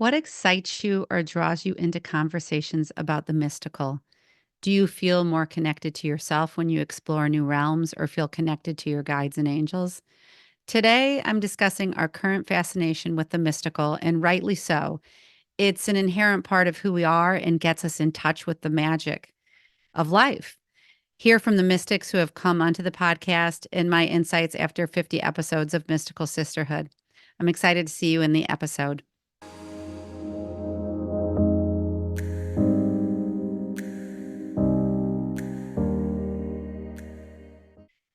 What excites you or draws you into conversations about the mystical? Do you feel more connected to yourself when you explore new realms or feel connected to your guides and angels? Today, I'm discussing our current fascination with the mystical, and rightly so. It's an inherent part of who we are and gets us in touch with the magic of life. Hear from the mystics who have come onto the podcast and my insights after 50 episodes of Mystical Sisterhood. I'm excited to see you in the episode.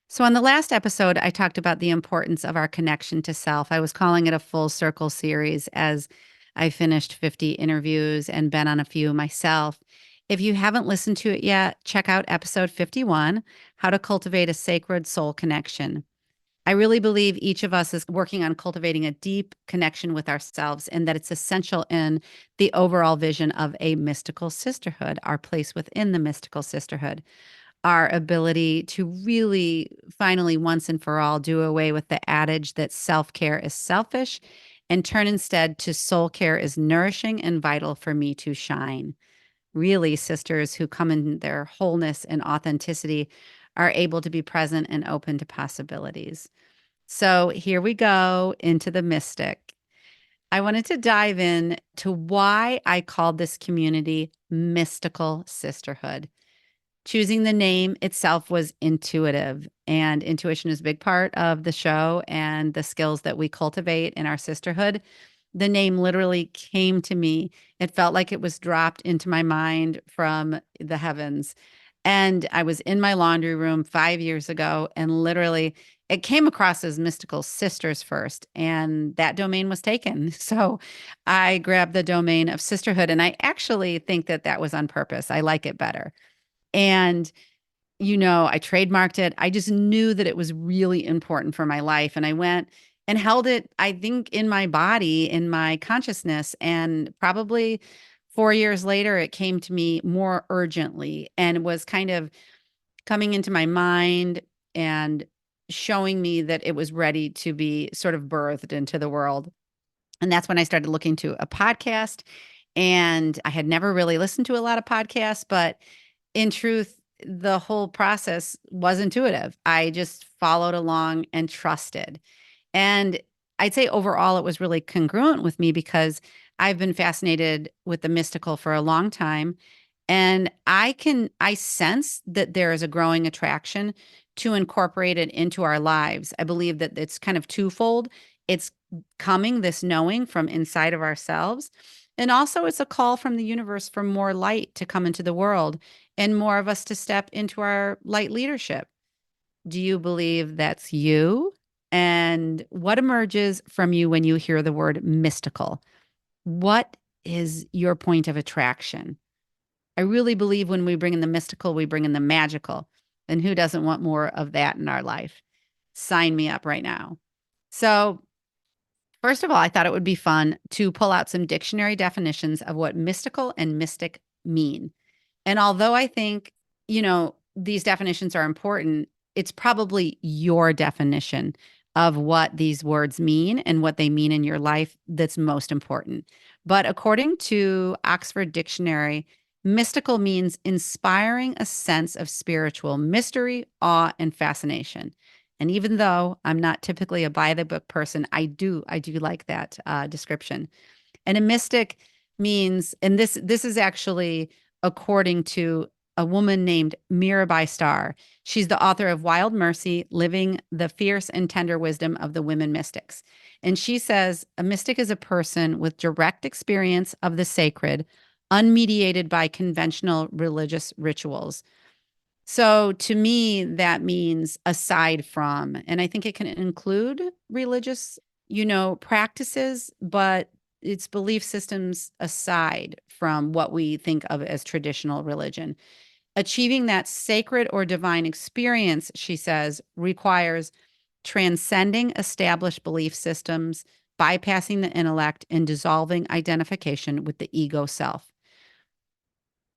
So, on the last episode, I talked about the importance of our connection to self. I was calling it a full circle series as I finished 50 interviews and been on a few myself. If you haven't listened to it yet, check out episode 51, How to Cultivate a Sacred Soul Connection. I really believe each of us is working on cultivating a deep connection with ourselves and that it's essential in the overall vision of a mystical sisterhood, our place within the mystical sisterhood, our ability to really finally once and for all do away with the adage that self-care is selfish and turn instead to soul care is nourishing and vital for me to shine. Really, sisters who come in their wholeness and authenticity are able to be present and open to possibilities. So here we go into the mystic. I wanted to dive in to why I called this community Mystical Sisterhood. Choosing the name itself was intuitive, and intuition is a big part of the show and the skills that we cultivate in our sisterhood. The name literally came to me. It felt like it was dropped into my mind from the heavens. And I was in my laundry room 5 years ago, and literally it came across as Mystical Sisters first, and that domain was taken. So I grabbed the domain of sisterhood, and I actually think that that was on purpose. I like it better. And, I trademarked it. I just knew that it was really important for my life. And I went and held it, I think, in my body, in my consciousness. And probably 4 years later, it came to me more urgently and was kind of coming into my mind and showing me that it was ready to be sort of birthed into the world. And that's when I started looking to a podcast. And I had never really listened to a lot of podcasts, but in truth, the whole process was intuitive. I just followed along and trusted. And I'd say overall, it was really congruent with me because I've been fascinated with the mystical for a long time. And I sense that there is a growing attraction to incorporate it into our lives. I believe that it's kind of twofold. It's coming, this knowing from inside of ourselves. And also, it's a call from the universe for more light to come into the world and more of us to step into our light leadership. Do you believe that's you? And what emerges from you when you hear the word mystical? What is your point of attraction? I really believe when we bring in the mystical, we bring in the magical. And who doesn't want more of that in our life? Sign me up right now. So, first of all, I thought it would be fun to pull out some dictionary definitions of what mystical and mystic mean. And although I think, these definitions are important, it's probably your definition of what these words mean and what they mean in your life that's most important. But according to Oxford Dictionary, mystical means inspiring a sense of spiritual mystery, awe, and fascination. And even though I'm not typically a by the book person, I do like that description. And a mystic means, and this is actually according to a woman named Mirabai Starr. She's the author of Wild Mercy, Living the Fierce and Tender Wisdom of the Women Mystics. And she says a mystic is a person with direct experience of the sacred, unmediated by conventional religious rituals. So to me, that means aside from, and I think it can include religious, practices, but it's belief systems aside from what we think of as traditional religion. Achieving that sacred or divine experience, she says, requires transcending established belief systems, bypassing the intellect, and dissolving identification with the ego self.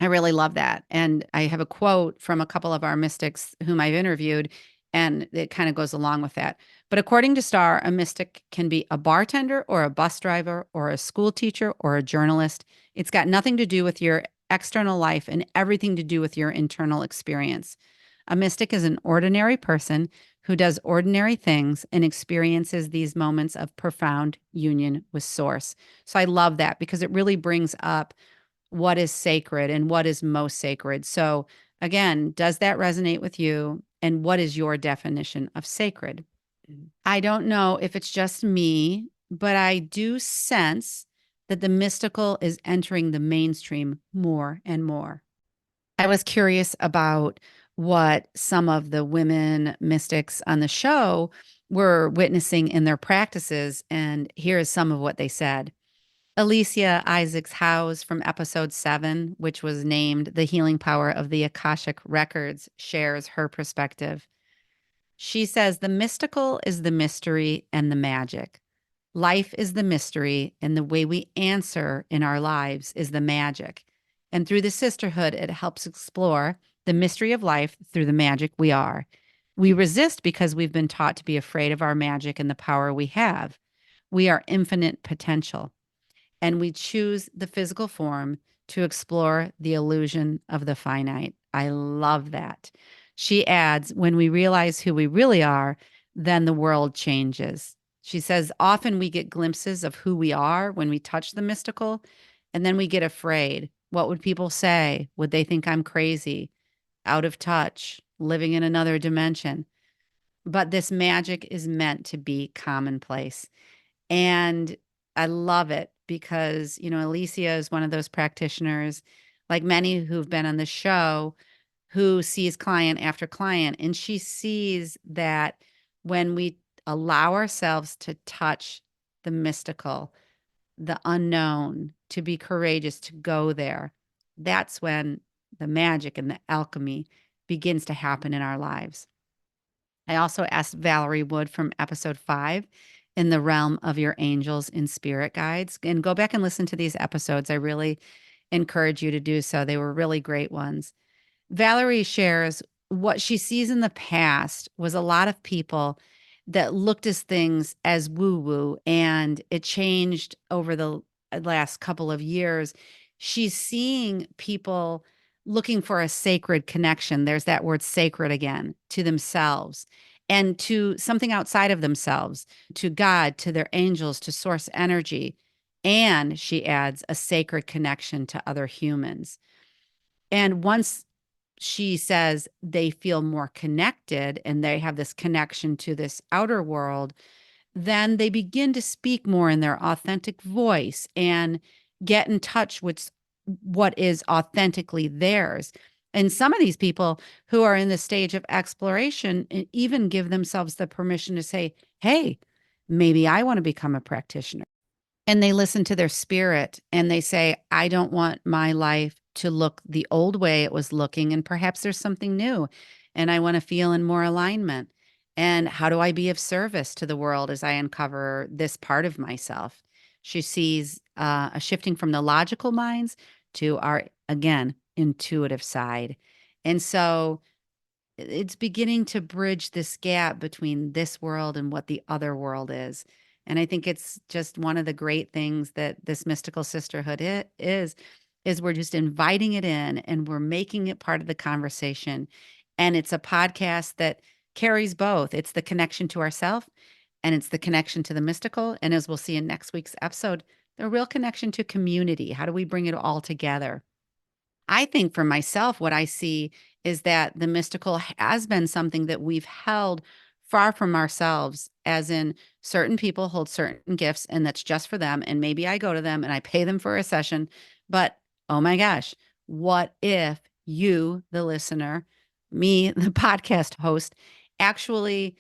I really love that. And I have a quote from a couple of our mystics whom I've interviewed. And it kind of goes along with that. But according to Starr, a mystic can be a bartender or a bus driver or a school teacher or a journalist. It's got nothing to do with your external life and everything to do with your internal experience. A mystic is an ordinary person who does ordinary things and experiences these moments of profound union with Source. So I love that because it really brings up what is sacred and what is most sacred. So, again, does that resonate with you? And what is your definition of sacred? I don't know if it's just me, but I do sense that the mystical is entering the mainstream more and more. I was curious about what some of the women mystics on the show were witnessing in their practices. And here is some of what they said. Alicia Isaacs Howes from episode 7, which was named The Healing Power of the Akashic Records, shares her perspective. She says, the mystical is the mystery and the magic. Life is the mystery, and the way we answer in our lives is the magic. And through the sisterhood, it helps explore the mystery of life through the magic we are. We resist because we've been taught to be afraid of our magic and the power we have. We are infinite potential, and we choose the physical form to explore the illusion of the finite. I love that. She adds, when we realize who we really are, then the world changes. She says, often we get glimpses of who we are when we touch the mystical, and then we get afraid. What would people say? Would they think I'm crazy, out of touch, living in another dimension? But this magic is meant to be commonplace. And I love it because, Alicia is one of those practitioners, like many who've been on the show, who sees client after client. And she sees that when we allow ourselves to touch the mystical, the unknown, to be courageous, to go there, that's when the magic and the alchemy begins to happen in our lives. I also asked Valerie Wood from episode 5, in the realm of your angels and spirit guides. And go back and listen to these episodes. I really encourage you to do so. They were really great ones. Valerie shares what she sees in the past was a lot of people that looked at things as woo woo, and it changed over the last couple of years. She's seeing people looking for a sacred connection. There's that word sacred again, to themselves and to something outside of themselves, to God, to their angels, to source energy. And she adds a sacred connection to other humans. And once she says they feel more connected and they have this connection to this outer world, then they begin to speak more in their authentic voice and get in touch with what is authentically theirs. And some of these people who are in the stage of exploration even give themselves the permission to say, hey, maybe I want to become a practitioner. And they listen to their spirit and they say, I don't want my life to look the old way it was looking. And perhaps there's something new. And I want to feel in more alignment. And how do I be of service to the world as I uncover this part of myself? She sees a shifting from the logical minds to our, again, intuitive side. And so it's beginning to bridge this gap between this world and what the other world is. And I think it's just one of the great things that this mystical sisterhood is we're just inviting it in and we're making it part of the conversation. And it's a podcast that carries both. It's the connection to ourself and it's the connection to the mystical. And as we'll see in next week's episode, the real connection to community. How do we bring it all together? I think for myself, what I see is that the mystical has been something that we've held far from ourselves, as in certain people hold certain gifts and that's just for them. And maybe I go to them and I pay them for a session. But oh my gosh, what if you, the listener, me, the podcast host, actually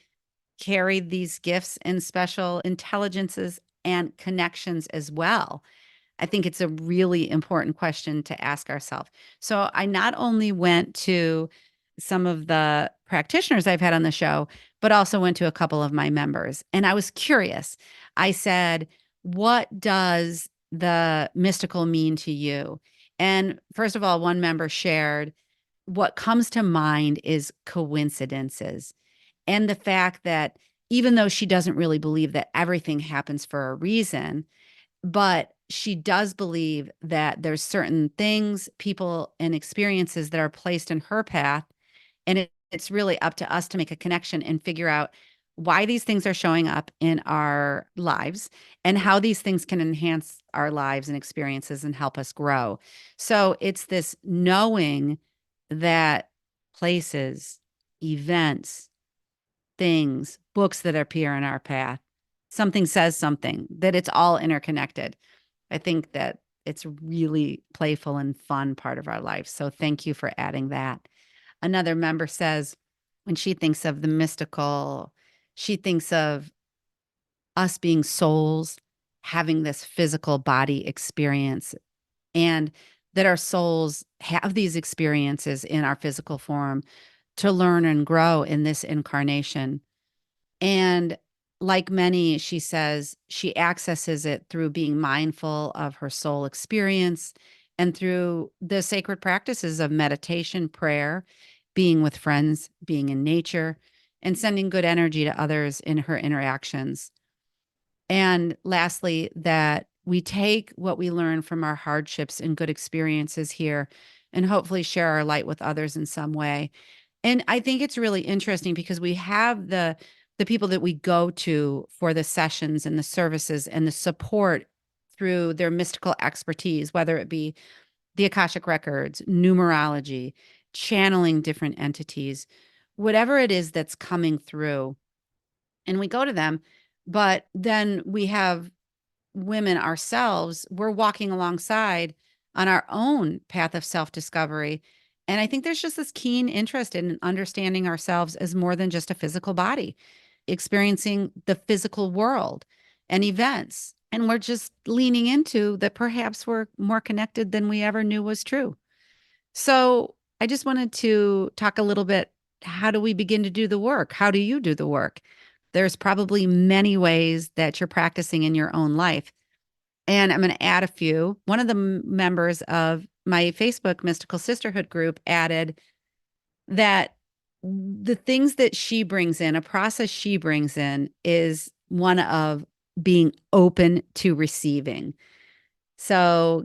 carried these gifts and special intelligences and connections as well? I think it's a really important question to ask ourselves. So I not only went to some of the practitioners I've had on the show, but also went to a couple of my members. And I was curious. I said, what does the mystical mean to you? And first of all, one member shared, what comes to mind is coincidences. And the fact that even though she doesn't really believe that everything happens for a reason, but she does believe that there's certain things, people, and experiences that are placed in her path. And it's really up to us to make a connection and figure out why these things are showing up in our lives and how these things can enhance our lives and experiences and help us grow. So it's this knowing that places, events, things, books that appear in our path, something says something, that it's all interconnected. I think that it's really playful and fun part of our life. So thank you for adding that. Another member says, when she thinks of the mystical, she thinks of us being souls having this physical body experience, and that our souls have these experiences in our physical form to learn and grow in this incarnation. And like many, she says she accesses it through being mindful of her soul experience and through the sacred practices of meditation, prayer, being with friends, being in nature, and sending good energy to others in her interactions. And lastly, that we take what we learn from our hardships and good experiences here and hopefully share our light with others in some way. And I think it's really interesting because we have the people that we go to for the sessions and the services and the support through their mystical expertise, whether it be the Akashic records, numerology, channeling different entities, whatever it is that's coming through. And we go to them, but then we have women ourselves, we're walking alongside on our own path of self discovery. And I think there's just this keen interest in understanding ourselves as more than just a physical body, experiencing the physical world and events. And we're just leaning into that perhaps we're more connected than we ever knew was true. So I just wanted to talk a little bit. How do we begin to do the work? How do you do the work? There's probably many ways that you're practicing in your own life. And I'm going to add a few. One of the members of my Facebook Mystical Sisterhood group added that the things that she brings in, a process she brings in, is one of being open to receiving. So,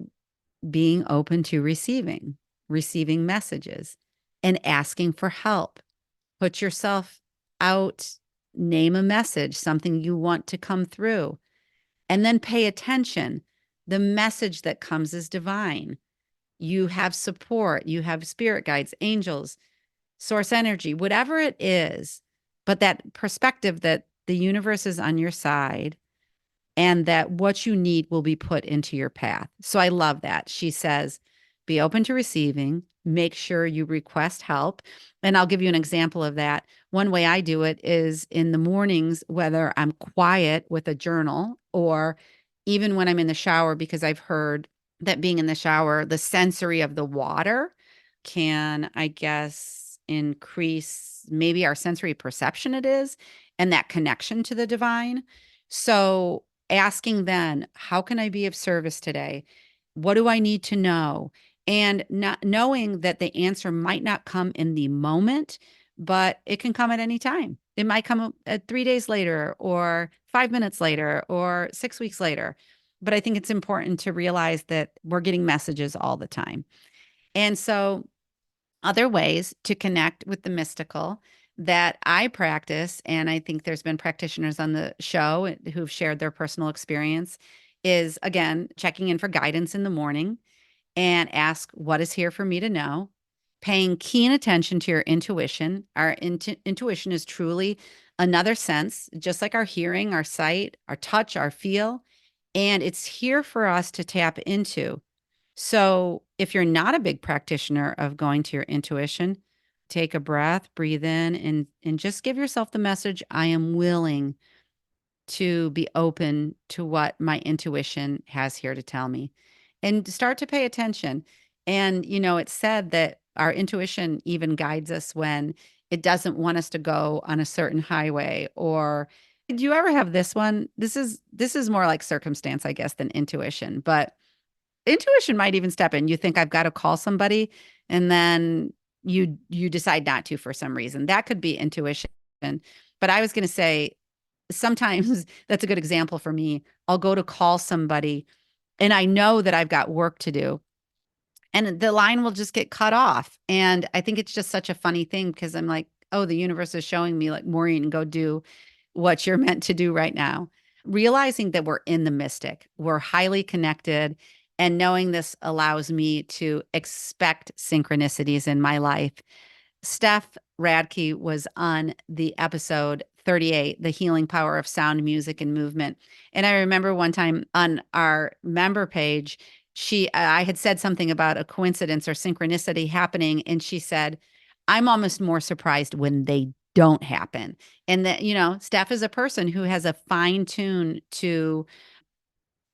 being open to receiving, receiving messages, and asking for help. Put yourself out, name a message, something you want to come through, and then pay attention. The message that comes is divine. You have support, you have spirit guides, angels, source energy, whatever it is, but that perspective that the universe is on your side and that what you need will be put into your path. So I love that. She says, be open to receiving, make sure you request help. And I'll give you an example of that. One way I do it is in the mornings, whether I'm quiet with a journal or even when I'm in the shower, because I've heard that being in the shower, the sensory of the water can, I guess, increase maybe our sensory perception, it is, and that connection to the divine. So asking then, how can I be of service today? What do I need to know? And not knowing that the answer might not come in the moment, but it can come at any time. It might come at 3 days later, or 5 minutes later, or 6 weeks later. But I think it's important to realize that we're getting messages all the time. And so other ways to connect with the mystical that I practice, and I think there's been practitioners on the show who've shared their personal experience, is again checking in for guidance in the morning and ask, what is here for me to know? Paying keen attention to your intuition. Our intuition is truly another sense, just like our hearing, our sight, our touch, our feel. And it's here for us to tap into. So if you're not a big practitioner of going to your intuition, take a breath, breathe in, and just give yourself the message, I am willing to be open to what my intuition has here to tell me, and start to pay attention. And, it's said that our intuition even guides us when it doesn't want us to go on a certain highway. Or do you ever have this one? This is more like circumstance, I guess, than intuition, but intuition might even step in. You think I've got to call somebody, and then you decide not to for some reason. That could be intuition. But I was going to say, sometimes that's a good example for me. I'll go to call somebody and I know that I've got work to do and the line will just get cut off. And I think it's just such a funny thing because I'm like, oh, the universe is showing me, like, Maureen, go do what you're meant to do right now. Realizing that we're in the mystic, we're highly connected. And knowing this allows me to expect synchronicities in my life. Steph Radke was on the episode 38, The Healing Power of Sound, Music, and Movement. And I remember one time on our member page, I had said something about a coincidence or synchronicity happening, and she said, I'm almost more surprised when they don't happen. And that, Steph is a person who has a fine tune to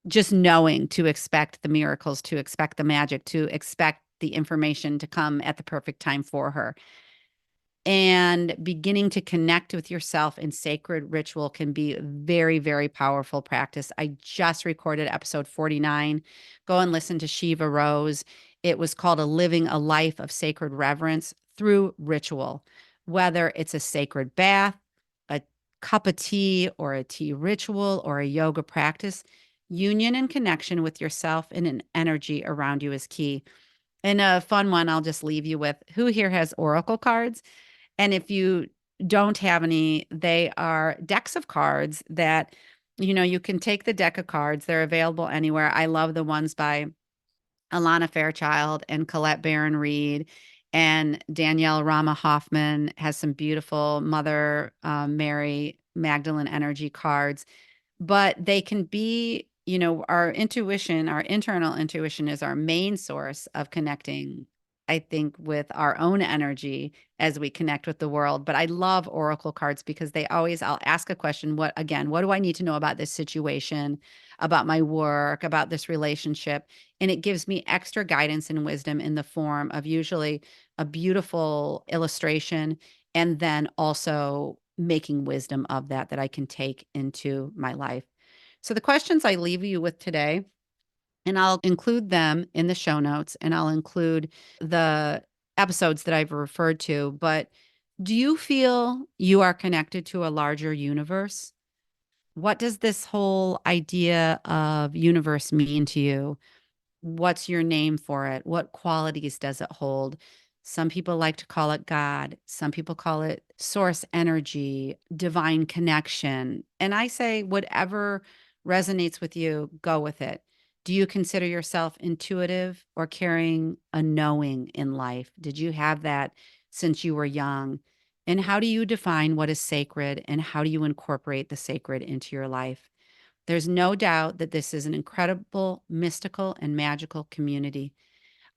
just knowing to expect the miracles, to expect the magic, to expect the information to come at the perfect time for her. And beginning to connect with yourself in sacred ritual can be a very, very powerful practice. I just recorded episode 49. Go and listen to Shiva Rose. It was called A Living a Life of Sacred Reverence Through Ritual. Whether it's a sacred bath, a cup of tea, or a tea ritual, or a yoga practice, union and connection with yourself and an energy around you is key. And a fun one I'll just leave you with. Who here has oracle cards? And if you don't have any, they are decks of cards that, you can take the deck of cards. They're available anywhere. I love the ones by Alana Fairchild and Colette Baron Reed, and Danielle Rama Hoffman has some beautiful Mother Mary Magdalene energy cards. But they can be, our intuition, our internal intuition is our main source of connecting, I think, with our own energy as we connect with the world. But I love oracle cards because I'll ask a question. What do I need to know about this situation, about my work, about this relationship? And it gives me extra guidance and wisdom in the form of usually a beautiful illustration, and then also making wisdom of that I can take into my life. So the questions I leave you with today, and I'll include them in the show notes, and I'll include the episodes that I've referred to, but do you feel you are connected to a larger universe? What does this whole idea of universe mean to you? What's your name for it? What qualities does it hold? Some people like to call it God. Some people call it source energy, divine connection. And I say, whatever resonates with you, go with it. Do you consider yourself intuitive or carrying a knowing in life? Did you have that since you were young? And how do you define what is sacred, and how do you incorporate the sacred into your life? There's no doubt that this is an incredible, mystical, and magical community.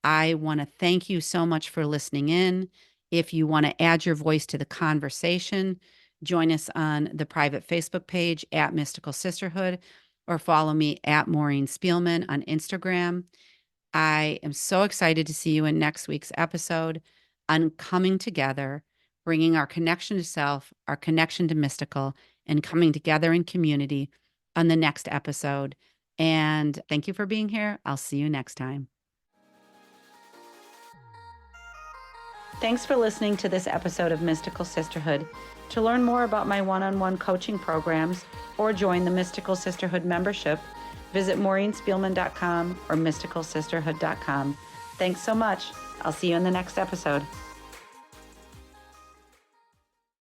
I want to thank you so much for listening in. If you want to add your voice to the conversation, join us on the private Facebook page at Mystical Sisterhood, or follow me at Maureen Spielman on Instagram. I am so excited to see you in next week's episode on coming together, bringing our connection to self, our connection to mystical, and coming together in community on the next episode. And thank you for being here. I'll see you next time. Thanks for listening to this episode of Mystical Sisterhood. To learn more about my one-on-one coaching programs or join the Mystical Sisterhood membership, visit MaureenSpielman.com or MysticalSisterhood.com. Thanks so much. I'll see you in the next episode.